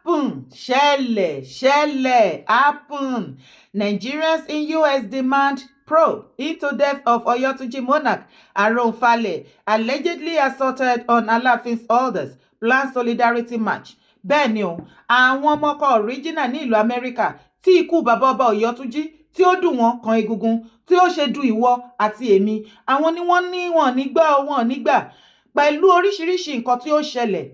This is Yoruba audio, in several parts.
happen happen. Nigerians in US demand probe into death of Oyotunji monarch Aronfale allegedly assaulted on Alaafin's orders. Plan solidarity march. Bẹ́ẹ̀ ni o, àwọn ọmọkọ original ní ìlú Amẹ́ríkà tí ikú bàbá ọba Ọ̀yọ́túnjí tí ó dùn wọ́n kan egungun tí ó ṣe du ìwọ àti èmi, àwọn ni wọ́n ní wọn nígbà pẹ̀lú oríṣiríṣi nǹkan tí ó ṣẹlẹ̀.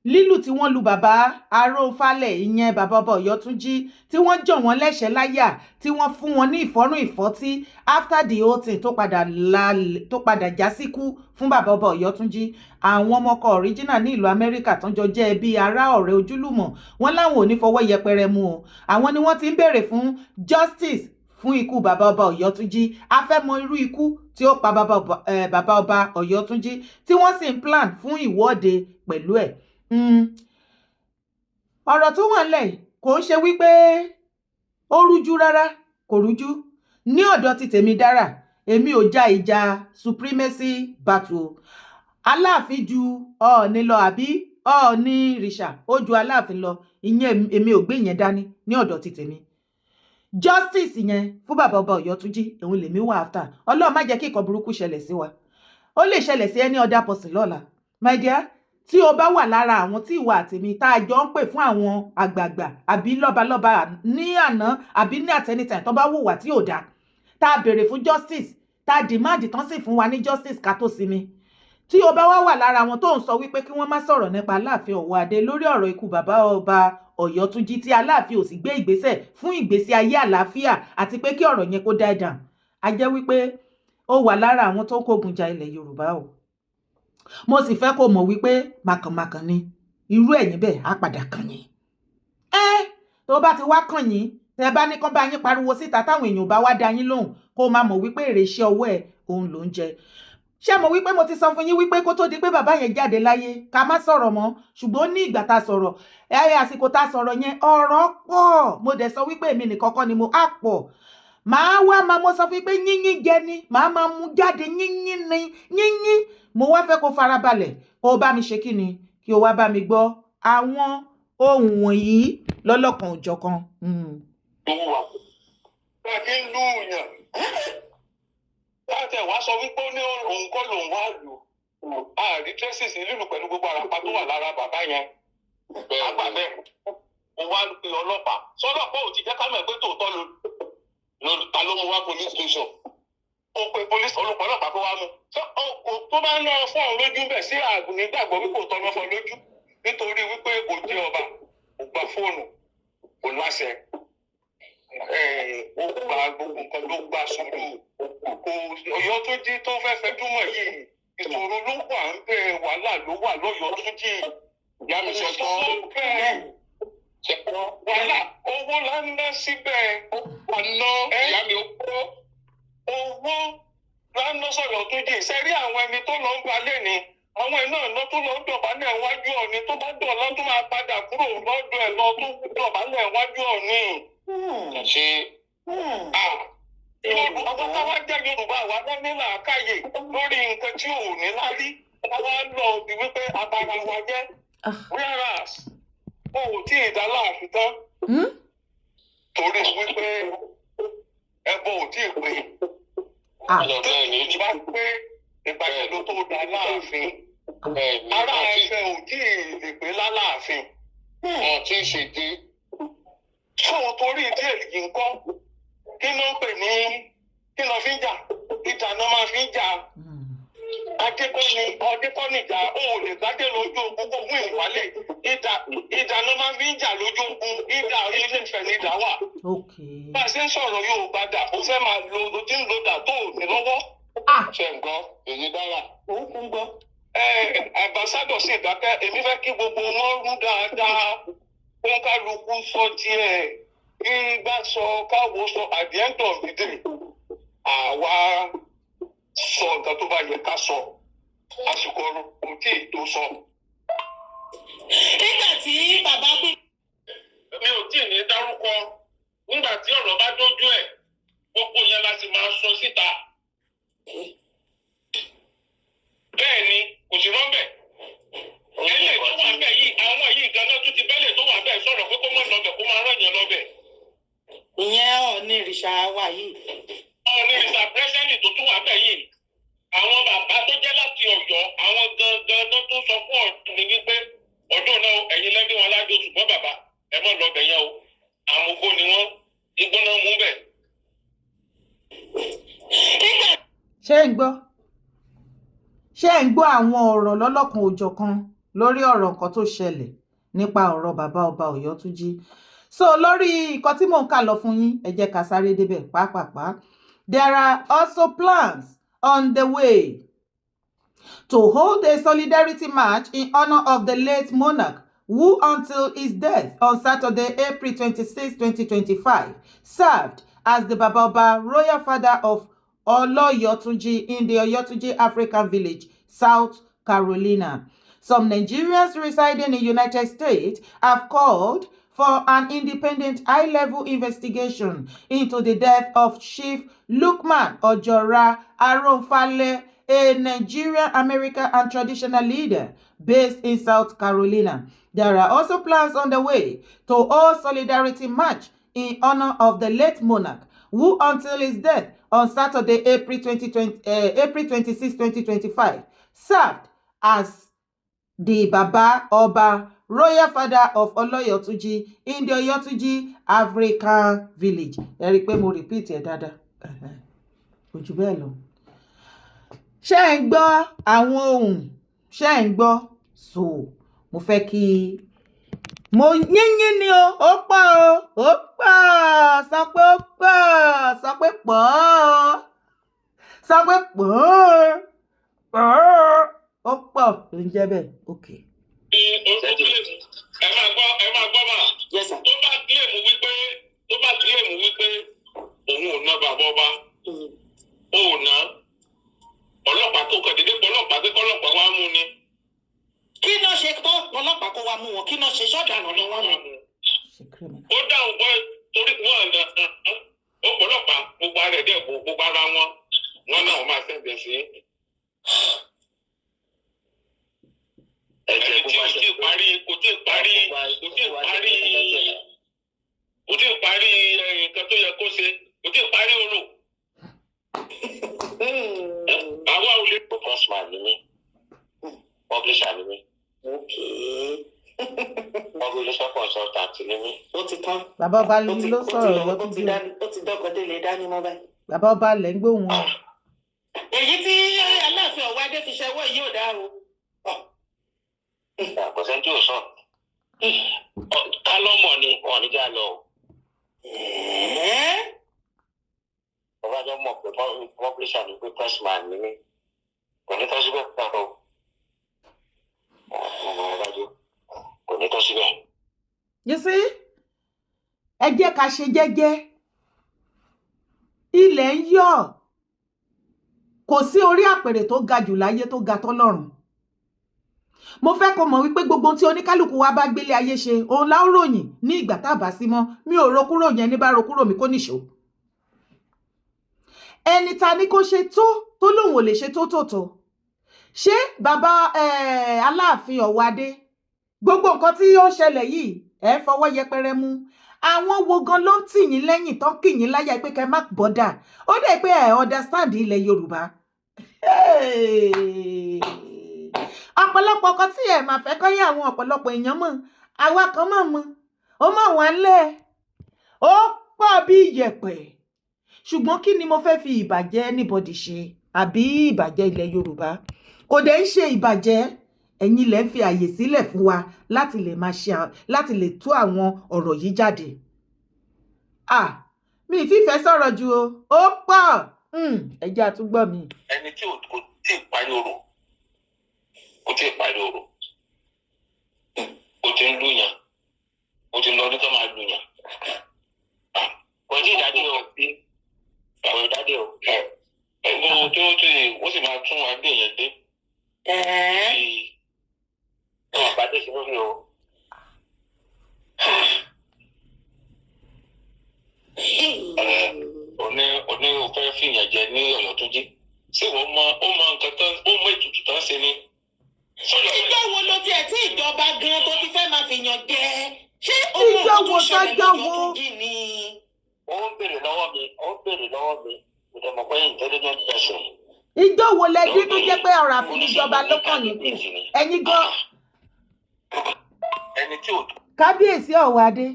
Lílù tí wọ́n lu bàbá Aronfale ìyẹn bàbá ọba Ọ̀yọ́túnjí tí wọ́n jọ̀ wọ́n lẹ́sẹ̀ láyà tí wọ́n fún wọn ní ìfọ́nú ìfọ́tí after the whole thing tó padà já síkú fún bàbá ọba Ọ̀yọ́túnjí. Àwọn ọmọkọ original ní ìlú Amẹ́ríkà tán jọ jẹ́ ẹbí ará ọ̀rẹ́ ojúlùmọ̀ wọn láwọn ò ní fọwọ́ yẹpẹrẹ mú o. Àwọn ni wọ́n ti ń béèrè fún justice fún ikú bàbá ọba Ọ̀yọ́túnjí. A fẹ́ mọ irú ikú tí ó pa bàbá ọba Ọ̀yọ́túnjí tí wọ́n sì ń plan fún ìwọ́de pẹ̀lú ẹ̀. Ọ̀rọ̀ tó wà nílẹ̀ kò ń ṣe wípé ó rújú rárá, kò rújú. Ní ọ̀dọ̀ ti tèmi dára, èmi ò ja ìjà supremacy battle. Aláàfin ju Ọọ̀ni lọ àbí Ọọ̀ni rìṣà ó ju Aláàfin lọ, ìyẹn èmi ò gbé yẹn dání ní ọ̀dọ̀ ti tèmi. Justice yẹn fún bàbá ọba Ọ̀yọ́túnjí òun lèmi wà after. Ọlọ́run má jẹ́ kí nǹkan burúkú ṣẹlẹ̀ sí wa. Ó lè ṣẹlẹ̀ sí any other person lọ́la. My dear, tí o bá wà lára àwọn tí ìwà àtèmi tá a jọ ń pè fún àwọn àgbààgbà àbí lọ́balọ́ba ní àná àbí ní àtẹnitàn tó bá wùwà tí ò dáa, tá a béèrè fún justice, tá a demand tán sì fún wa ní justice ká tó sinmi. Tí o bá wà lára àwọn tó ń sọ wípé kí wọ́n má sọ̀rọ̀ nípa Aláàfin Ọ̀wọ́adé lórí ọ̀rọ̀ ikú bàbá ọba Ọ̀yọ́túnjí tí Aláàfin ò sì gbé ìgbésẹ̀ fún ìgbésí ayé àlàáfíà àti pé kí ọ̀rọ̀ yẹn kó die down, a jẹ́ wípé ó wà lára àwọn tó ń kógun ja ilẹ̀ Yorùbá o. Mo sì fẹ́ kó mọ̀ wípé màkànmákàn ni irú ẹ̀yin bẹ́ẹ̀ á padà kàn yín. Tó bá ti wá kàn yín, tẹ́ bá ní kán bá yín pariwo síta táwọn èèyàn bá wá dá yín lóhùn, kó máa mọ̀ wípé èrè iṣẹ́ ọwọ́ ẹ̀ òun ló ń jẹ. Ṣé mo wípé mo ti sọ fún yín wípé kó tó di pé bàbá yẹn jáde láyé ká má sọ̀rọ̀ mọ́, ṣùgbọ́n ní ìgbà tá a sọ̀rọ̀ àsìkò tá a sọ̀rọ̀ yẹn ọ̀rọ̀ pọ̀. Mo dẹ̀ sọ wípé èmi nìkan kọ́ ni mo á pọ̀. Mo sọ fún yín pé yínyín jẹ ni màá máa mú jáde yínyín ni yínyín. Mo wá fẹ́ kó farabalẹ̀ kó bá mi ṣe kí ni kí o wá bá mi gbọ́ àwọn ohun wọ̀nyí lọ́lọ́kan òjọ̀kan. Ẹ kí ń lù yàn. Láti ẹ̀ wá sọ wípé ó ní òun kọ́ lòun wá lù. Àrí traces lílù pẹ̀lú gbogbo àràpá tó wà lára bàbá yẹn. Àgbà bẹ́ẹ̀, mo wá pe ọlọ́pàá. Sọ́lọ́pàá ò ti jẹ́ ká mọ̀ pé tòótọ́ ta ló mú wá police station. Ó pe police ọlọ́pàá tó wá mú. Tó bá ń lọ fún àwọn lójú bẹ̀ sí àgùn nígbàgbọ́ wípé òótọ́ lọ́ fọ́ lójú. Nítorí wípé kò jẹ́ ọba, kò gba fóònù, kò láṣẹ. Ó gba gbogbo nǹkan ló gba sùúrù. Ọ̀yọ́túnjí tó fẹ́ fẹjú mọ̀ yìí, ìṣòro ló wà ń bẹ, wàhálà ló wà lọ́yọ̀túnjí. Ìyá mi sọ fún wàhálà owó la ń ná síbẹ̀. Àná ìyá mi owó la ń ná sọ̀rọ̀ tó jẹ́ ìṣẹ́rí àwọn ẹni tó lọ ń balẹ̀ ni. Àwọn iná ọ̀nà tó lọ ń dọ̀bálẹ̀ wájú Ọọ̀ni tó bá dọ̀lá tó máa padà kúrò lọ́dọ̀ ẹ̀ lọ tó dọ̀bálẹ̀ wájú Ọọ̀ni. Ṣé àwọn táwa jẹ́ Yorùbá wa wọ́n ní làákàyè lórí nǹkan tí ò ní lárí. Àwa lọ bí wípé abara wa jẹ́. Whereas o ò tí ì dá Láàfin tán. Torí wípé ẹbọ ò tí ì pé. Ìjọba pé ìbàjẹ́ ló tó dá Láàfin. Ará ẹ̀fẹ̀ ò tí ì lè pé láláàfin. Ọ̀ tí ì ṣe dé. Sọ̀rọ̀ torí ìdí èyí ń kọ́. Kí ló ń pè ní kí ló fi ń jà? Ìjà náà máa fi ń jà. Adékọ́nìjà ó lè gbádé lójú ogun kó mú ìwálẹ̀. Ìjà náà máa fi ń jà lójú ogun. Ìjà ilé ìfẹ́ ní ìjà wà. Bá a ṣe ń sọ̀rọ̀ yóò gbadà, ó fẹ́ máa lo ojú ń lo dà tó ní lọ́wọ́. Ṣé ń gbọ́? Èyí dára. Òun kún gbọ́. Àmbásádọ̀ sì dákẹ́, èmi fẹ́ kí gbogbo wọn rú dáadáa. Ó ń kálukú sọ tiẹ̀. Ìgbà sọ káwo sọ at the end of the day. Àwa sọ nǹkan tó bá yẹ ká sọ. Àsìkò ọ̀rọ̀ kò tí ì tó sọ. Nígbà tí bàbá bí. Mi ò tí ì ní dárúkọ. Nígbà tí ọ̀rọ̀ bá dójú ẹ̀, gbogbo yẹn la sì máa sọ síta. Bẹ́ẹ̀ ni, kò sí rọ́bẹ̀. Ẹlẹ́ tó wà bẹ́ẹ̀ yìí, àwọn yìí ganan tún ti bẹ́lẹ̀ olóyè tó wà bẹ́ẹ̀ sọ̀rọ̀ pé kó má lọ́bẹ̀ kó má rọ̀yàn lọ́bẹ̀. ìyẹn Ọọ̀ni ìrìṣà wa yìí. Ọọ̀ni ìrìṣà pírẹ́sẹ̀ntì tó tún wà bẹ́ẹ̀ yìí àwọn bàbá tó jẹ́ láti Ọ̀yọ́ àwọn gangan tó tún sọ fún Ọọ̀ni wípé ọdún náà ẹ̀yin lẹ́bí wọn lájọ ṣùgbọ́n bàbá ẹ mọ̀ lọ́bẹ̀ yẹn o àmúgbó ni wọ́n igbó náà mú bẹ̀. ṣé ń gbọ́ àwọn ọ̀rọ̀ lọ́lọ́kan òjọ̀kan lórí ọ̀rọ̀ nǹkan tó ṣẹlẹ̀ nípa ọ̀rọ̀ bàbá ọba Ọ̀yọ́túnjí. So lórí nǹkan tí mò ń kà lọ fún yín ẹ jẹ́ ká sáré débẹ̀ pàápàá. There are also plans on the way to hold a solidarity march in honor of the late monarch who until his death on Saturday, April 26, 2025, served as the Baba Oba royal father of Oloyotunji in the Oyotunji African Village, South Carolina. Some Nigerians residing in the United States have called for an independent high-level investigation into the death of Chief Lukman Ojora Aronfale, a Nigerian American and traditional leader based in South Carolina. There are also plans on the way to hold solidarity march in honor of the late monarch, who until his death on Saturday, April 26, 2025, served as the Baba Oba, royal father of Oloyotunji in the Oyotunji African Village. Ẹ rí pé mo repeat ẹ̀ dáadáa. Kò jù bẹ́ẹ̀ lọ. Ṣé ń gbọ́ àwọn ohùn? Ṣé ń gbọ́? So, mo fẹ́ kí mo yínyín ni o, ó pọ̀ o, ó pọ̀, sọ pé ó pọ̀, sọ pé pọ̀, sọ pé pọ̀, ó pọ̀ ló ń jẹ́ bẹ́ẹ̀. Okay. ẹ máa gbọ́ mà. Yes, sir. tó bá kílèmù wípé òun ò ná bàbá ọba òun ná ọlọ́pàá tó kàn déédéé ọlọ́pàá pé kọ́lọ́pàá wá mú ni. kí náà ṣe tó ọlọ́pàá kó wa mú wọn kí náà ṣe sọ́dànù ni wọ́n mú. ó dáhùn pé torí wọn ọ̀pọ̀lọpàá gbogbo ara ẹ̀ dẹ̀ gbogbo ara wọn náà máa ṣẹ̀bẹ̀ sí. ẹ̀jẹ̀ kò tí ì parí nǹkan tó yẹ kó ṣe kò tí ì parí orò. àwa ò lè. professional ni mí publisher ni mí publisher consultant ni mí. ó ti tán. Bàbá ọba ló sọ̀rọ̀ Ọ̀yọ́túnjí. ó ti dọ́kọ̀dé lè dání mọ́ báyìí. Bàbá ọba lẹ̀ ń gbóhùn wọn. èyí tí Aláàfin Ọ̀wádé fi ṣẹwọ́ yìí ò dáa o. kò sẹ́ni tí ò sọ. ká lọ́mọ ni wọn ò ní já lọ. ọba jọ mọ̀ pé publisher ni pé pressman ni mí kò ní tọ́ síbẹ̀ pàtó. kò ní tọ́ síbẹ̀. You see? Ẹ jẹ́ ká ṣe jẹ́jẹ́. Ilẹ̀ ń yọ̀. Kò sí orí àpèrè tó ga jù láyé tó ga tọ́lọ́run. Mo fẹ́ kó mọ̀ wípé gbogbo tí oníkálùkù wa bá gbélé ayé ṣe òun la ó ròyìn ní ìgbà tá bá sí mọ́. Mi ò ro kúrò yẹn ní bá ro kúrò mi kó nìṣó. Ẹni ta ní kó ṣe tó lóun ò lè ṣe tó. Ṣé bàbá Aláàfin Ọ̀wádé gbogbo nǹkan tí ó ṣẹlẹ̀ yìí ẹ fọwọ́ yẹpẹrẹ mú? Àwọn wo gan ló ń tì yín lẹ́yìn tán kì yín láyà pé kẹ́ má bọ́dà? Ó dẹ̀ pé ẹ understand ilẹ̀ Yorùbá. Ọ̀pọ̀lọpọ̀ ọkọ tí ẹ máa fẹ́ kọ́yé àwọn ọ̀pọ̀lọpọ̀ èèyàn mọ̀ àwa kan mọ̀ ó mọ̀ wọ́n lẹ̀ ó pọ̀ bí ìyẹ̀pẹ̀. Ṣùgbọ́n kí ni mo fẹ́ fi ìbàjẹ́ anybody ṣe àbí ìbàjẹ́ ilẹ̀ Yorùbá? Kò dẹ̀ ń ṣe ìbàjẹ́. Ẹ̀yin lẹ ń fi àyè sílẹ̀ fún wa láti lè máa ṣe láti lè tú àwọn ọ̀rọ̀ yìí jáde. Mi ì tí fẹ́ sọ̀rọ̀ ju o ó pọ̀ ẹ jẹ́ àtúgbọ́ mi. ẹni tí kò tí ì parí orò kò tí ì parí orò kò tí ń lùyàn kò tí ń lọ ọdún tó máa lùyàn kò tí ì dájú o kò dájú o ẹ̀gbọ́n tó ó sì máa tún adé yẹn dé. Àbájá ṣe lórí o. Òní o fẹ́ fìyàn jẹ ní Ọ̀yọ́túnjí. Ṣé wọ́n mọ nǹkan tán ó mọ ètùtù tán ṣe ni? ìjọ wo ló tiẹ̀ tí ìjọba gan tó ti fẹ́ máa fìyàn jẹ ṣé ìjọ wo sọ́jọ́ wo. ó ń béèrè lọ́wọ́ mi ìdẹ̀mọ̀ pé intelligent person. ìjọ wo lẹ́dí tó jẹ́ pé ọ̀rọ̀ àfinijọba ló kàn níkù ẹ̀yin gan. ẹni tí ò. kábíyèsí ọ̀wádé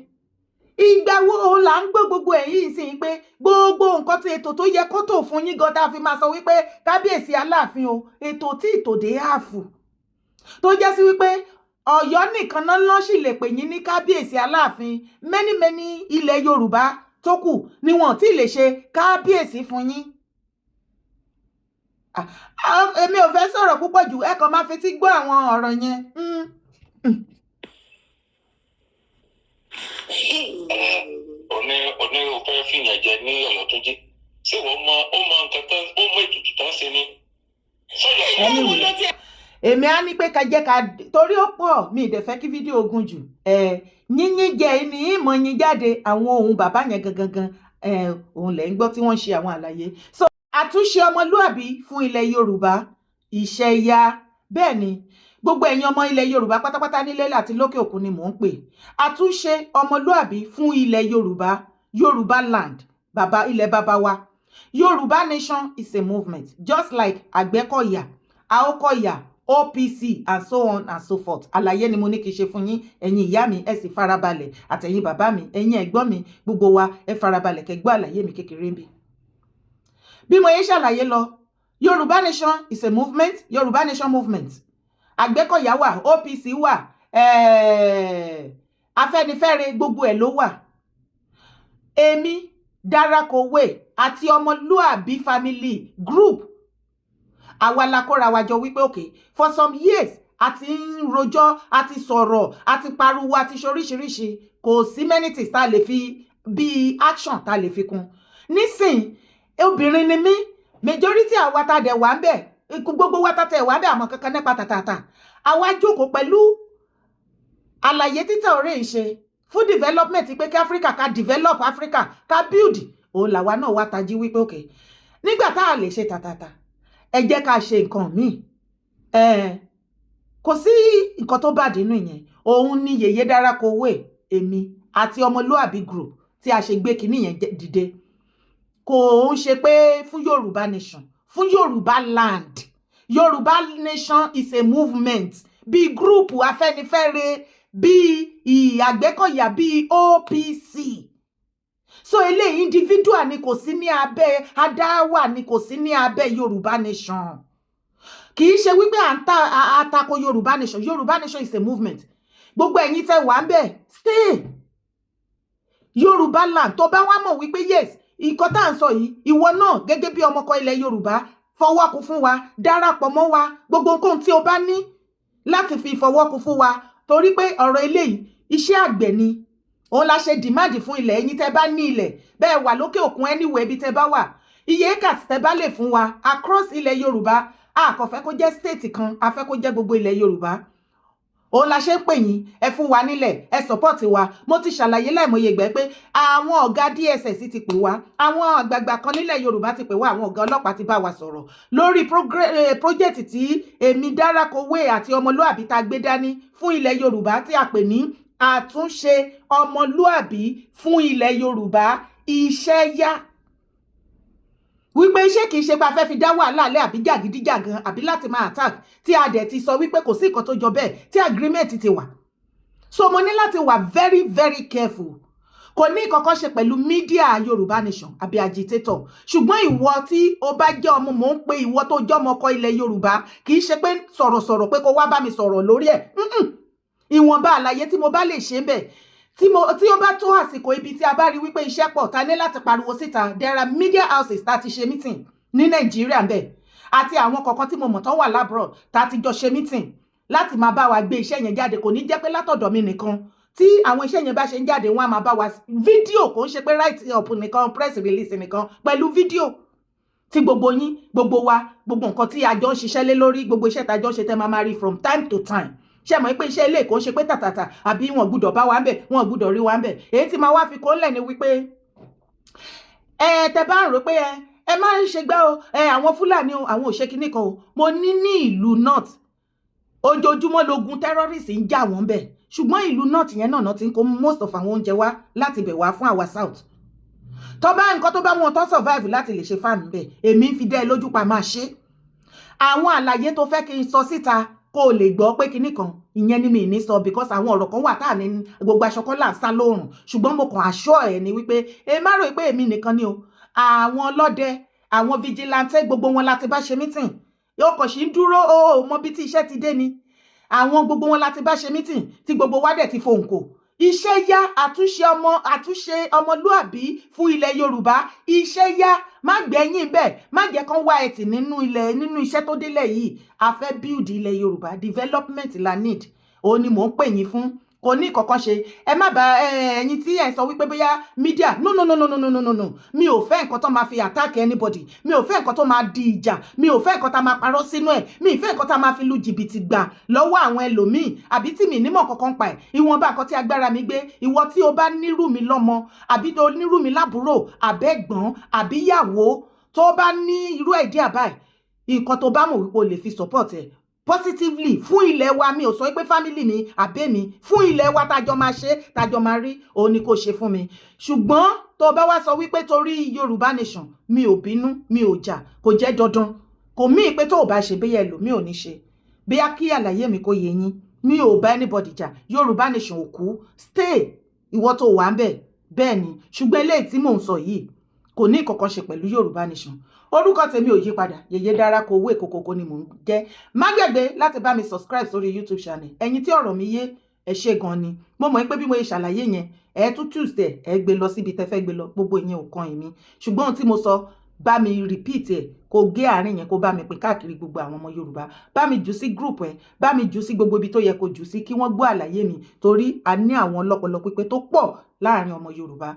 ìgbà wo òun là ń gbọ́ gbogbo èyí sí pé gbogbo nǹkan tí ètò tó yẹ kó tó fún yín gan tá a fi máa sọ wípé kábíyèsí aláàfin o ètò tí ìtòdé ààfù tó jẹ́ sí wípé Ọ̀yọ́ nìkan náà lọ́ sì lè pè yín ní kábíyèsí aláàfin many ilẹ̀ Yorùbá tó kù ni wọ́n tí lè ṣe kábíyèsí fún yín. Èmi ò fẹ́ sọ̀rọ̀ púpọ̀ jù ẹ kàn máa fetí gbọ́ àwọn ọ̀rọ̀ yẹn. Òní ò fẹ́ fìyàn jẹ ní Ọ̀yọ́ tó jí ṣé wọ́n mọ nǹkan tán ó mọ ètùtù tán ṣe ni. Èmi á ní pé ká jẹ́ ká torí ó pọ̀ mi ì dẹ̀ fẹ́ kí fídíò ogun jù yínyín jẹ ní ìmọ̀ yín jáde àwọn ohun bàbá yẹn gangan òun lẹ̀ ń gbọ́ tí wọ́n ṣe àwọn àlàyé. So àtúnṣe ọmọlúàbí fún ilẹ̀ Yorùbá ìṣẹ̀yà bẹ́ẹ̀ ni gbogbo ẹ̀yin ọmọ ilẹ̀ Yorùbá pátápátá nílé àti lókè òkun ni mò ń pè àtúnṣe ọmọlúàbí fún ilẹ̀ Yorùbá land ilẹ̀ bàbá wa Yorùbá nation is a movement just like Àgbẹ̀kọ̀yà Àókọ̀yà OPC and so on and so forth. Àlàyé ni mo ní kí ṣe fún yín ẹ̀yin ìyá mi ẹ sì farabalẹ̀ àtẹ̀yin bàbá mi ẹ̀yin ẹ̀gbọ́n mi gbogbo wa ẹ farabalẹ̀ kẹ́ gbọ́ àlàyé mi kékeré bí. Bí mo yé ṣàlàyé lọ Yorùbá nation is a movement Yorùbá nation movement Àgbẹ̀kọ̀yà wà OPC wà Afẹ́nifẹ́re gbogbo ẹ̀ ló wà. Èmi Dárakọ̀wé àti ọmọlúàbí family group àwa la kóra wa jọ wípé okay for some years àti ń rojọ́ àti sọ̀rọ̀ àti pariwo àti ṣoríṣiríṣi kò sí many things tá lè fi bí action tá lè fi kún. Nísìn obìnrin ni mí majority àwa tá dẹ̀ wà ń bẹ̀ gbogbo wa tá tẹ̀ wà ń bẹ̀ àmọ́ kankan nípa tàtàtà àwa jókòó pẹ̀lú àlàyé títà ọ̀rẹ́ ìṣe fún development pé kí Africa ká develop Africa ká build òun làwa náà wá tají wípé okay nígbà tá a lè ṣe tàtàtà ẹ jẹ́ ká ṣe nǹkan míì kò sí nǹkan tó bá dínú ìyẹn òun ni Yèyé Dárakọ̀wé èmi àti ọmọlúàbí group tí a ṣe gbé kinní yẹn dìde kò ń ṣe pé fún Yorùbá nation fún Yorùbá land Yorùbá nation is a movement bí group Afẹ́nifẹ́re bí Àgbẹ̀kọ̀yà bí OPC so eléyìí individual ni kò sí ní abẹ́ adáwà ni kò sí ní abẹ́ Yorùbá nation kì í ṣe wípé àtakò Yorùbá nation Yorùbá nation is a movement gbogbo ẹ̀yin tẹ́ wà ń bẹ̀ stay Yorùbá land tó bá wá mọ̀ wípé yes nǹkan tá à ń sọ yìí ìwọ náà gẹ́gẹ́ bí ọmọkọ ilẹ̀ Yorùbá fọwọ́kù fún wa darapọ̀ mọ́ wa gbogbo nǹkan tí o bá ní láti fi fọwọ́kù fún wa torí pé ọ̀rọ̀ eléyìí iṣẹ́ àgbẹ̀ ni òun la ṣe dìmáàdì fún ilẹ̀ ẹ̀yin tẹ́ bá ní ilẹ̀ bẹ́ẹ̀ wà lókè òkun anywhere ibi tẹ́ bá wà iye acres tẹ́ bá lè fún wa across ilẹ̀ Yorùbá a kò fẹ́ kó jẹ́ state kan a fẹ́ kó jẹ́ gbogbo ilẹ̀ Yorùbá òun la ṣe ń pè yín ẹ fún wa nílẹ̀ ẹ support wa mo ti ṣàlàyé láìmọye ìgbà pé àwọn ọ̀gá DSS ti pè wá àwọn àgbààgbà kan nílẹ̀ Yorùbá ti pè wá àwọn ọ̀gá ọlọ́pàá ti bá wa sọ̀rọ̀ lórí project tí èmi Dárakọ̀wé àti ọmọlúàbí tá gbé dání fún ilẹ̀ Yorùbá tí a pè ní àtúnṣe ọmọlúàbí fún ilẹ̀ Yorùbá ìṣẹ̀yà wípé iṣẹ́ kìí ṣe pé a fẹ́ fi dá wàhálà alẹ́ àbí jàgídíjàgan àbí láti máa attack tí a dẹ̀ ti sọ wípé kò sí nǹkan tó jọ bẹ́ẹ̀ tí agreement ti wà so mo ní láti wà very very careful kò ní kankan ṣe pẹ̀lú media Yorùbá nation àbí agitator ṣùgbọ́n ìwọ tí o bá jẹ́ ọmọ mò ń pe ìwọ tó jẹ́ ọmọ ọkọ ilẹ̀ Yorùbá kìí ṣe pé sọ̀rọ̀sọ̀rọ̀ pé kó wá bá mi sọ̀rọ̀ lórí ẹ̀ ìwọ̀nba àlàyé tí mo bá lè ṣe bẹ́ẹ̀ tí ó bá tó àsìkò ibi tí a bá rí wípé iṣẹ́ pọ̀ ta ní láti pariwo síta there are media houses tá ti ṣe meeting ní Nàìjíríà ń bẹ̀ àti àwọn kọ̀ọ̀kan tí mo mọ̀ tán wà labroad tá ti jọ ṣe meeting láti máa bá wa gbé iṣẹ́ yẹn jáde kò ní jẹ́ pé látọ̀dọ̀ mi nìkan tí àwọn iṣẹ́ yẹn bá ṣe ń jáde wọ́n á máa bá wa fídíò kò ń ṣe pé write up nìkan press release nìkan pẹ̀lú fídíò tí gbogbo yín gbogbo wa gbogbo nǹkan tí a jọ ń ṣiṣẹ́ lé lórí gbogbo iṣẹ́ tá a jọ ń ṣe tẹ́ máa rí from time to time ṣe mọ̀ pé iṣẹ́ ilé ìkó ń ṣe pé tàtàtà àbí wọn gbúdọ̀ bá wa ń bẹ̀ wọn gbúdọ̀ rí wa ń bẹ̀ èyí tí máa wá fi kó lẹ̀ ni wípé tẹ bá ń rò pé ẹ má ń ṣe gbá o àwọn Fúlàní o àwọn òṣèkí nìkan o mo ní ìlú north ojoojúmọ́ lógun terrorist ń jà wọ́n bẹ̀ ṣùgbọ́n ìlú north yẹn náà ti ń kó most of àwọn oúnjẹ wá láti bẹ̀ wá fún àwa south tó bá nǹkan tó bá wọn tó survive láti lè ṣe farm bẹ́ẹ̀ èmi ń fi dẹ́ lójú pa máa ṣe àwọn àlàyé tó fẹ́ kí n sọ síta kó o lè gbọ́ pé kinní kan ìyẹn ni mi ní sọ because àwọn ọ̀rọ̀ kan wà tá à ní gbogbo aṣọ kan là ń sá lóòrùn ṣùgbọ́n mo kàn aṣọ ẹ̀ ni wípé ẹ má rò pé èmi nìkan ni o àwọn ọlọ́dẹ àwọn vigilante gbogbo wọn láti bá ṣe meeting yóò kàn sí ń dúró o mọ bí tí iṣẹ́ ti dé ni àwọn gbogbo wọn láti bá ṣe meeting tí gbogbo wa dẹ̀ ti fohùn kò iṣẹ́ yá àtúnṣe ọmọlúàbí fún ilẹ̀ Yorùbá iṣẹ́ yá má gbẹ̀yìn bẹ́ẹ̀ má jẹ́ kán wá ẹtì nínú iṣẹ́ tó délẹ̀ yìí a fẹ́ build ilẹ̀ Yorùbá development la need òun ni mò ń pè yín fún kò ní kankan ṣe ẹ má bá ẹ̀yin tí ẹ sọ wípé bóyá media no mi ò fẹ́ nǹkan tó máa fi attack anybody mi ò fẹ́ nǹkan tó máa di ìjà mi ò fẹ́ nǹkan tó máa parọ́ sínú ẹ̀ mi ò fẹ́ nǹkan tó máa fi lu jìbìtì gbà lọ́wọ́ àwọn ẹlòmíì àbí tí mi nímọ̀ kankan pa ẹ̀ ìwọ̀nba nǹkan tí agbára mi gbé ìwọ tí o bá nírú mi lọ́mọ àbí tó nírú mi lábúrò àbẹ́gbọ́n àbíyàwó tó bá ní irú ẹ̀dí àbáyé nǹkan tó bá mọ̀ wípé o lè fi support ẹ̀ positively fún ilẹ̀ wa mi ò sọ pé family mi àbẹ́ mi fún ilẹ̀ wa tájọ máa ṣe tájọ máa rí òun ni kò ṣe fún mi ṣùgbọ́n tó bá wá sọ wípé torí Yorùbá nation mi ò bínú mi ò jà kò jẹ́ dandan kò mí pé tó ò bá ṣe bẹ́yẹ lò mi ò ní ṣe bí a kí àlàyé mi kò yé yín mi ò bá anybody jà Yorùbá nation ò kú stay ìwọ tó wà ń bẹ̀ bẹ́ẹ̀ ni ṣùgbọ́n eléyìí tí mò ń sọ yìí kò ní ìkọ̀kan ṣe pẹ̀lú Yorùbá nation orúkọ tèmi ò yí padà Yèyé Dára Kowó Èkókókó ni mò ń jẹ́ má gbàgbé láti bá mi subscribe sórí YouTube channel ẹ̀yin tí ọ̀rọ̀ mi yé ẹ ṣé gan ni mo mọ̀ pé bí mo ṣe ṣàlàyé yẹn ẹ tún Tuesday ẹ gbé lọ síbi tẹ́ fẹ́ gbé lọ gbogbo ìyẹn ò kan èmi ṣùgbọ́n ohun tí mo sọ bá mi repeat ẹ kó gé àárín yẹn kó bá mi pín káàkiri gbogbo àwọn ọmọ Yorùbá bá mi jù sí group ẹ bá mi jù sí gbogbo ibi tó yẹ kó jù sí kí wọ́n gbọ́ àlàyé mi torí a ní àwọn ọlọ́pọlọ pípé tó pọ̀ láàrin ọmọ Yorùbá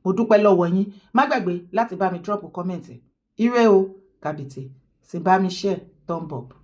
mo dúpẹ́ lọ́wọ́ yín má gbàgbé láti bá mi drop comment ire o kàbìtì sì bá mi share thumb up.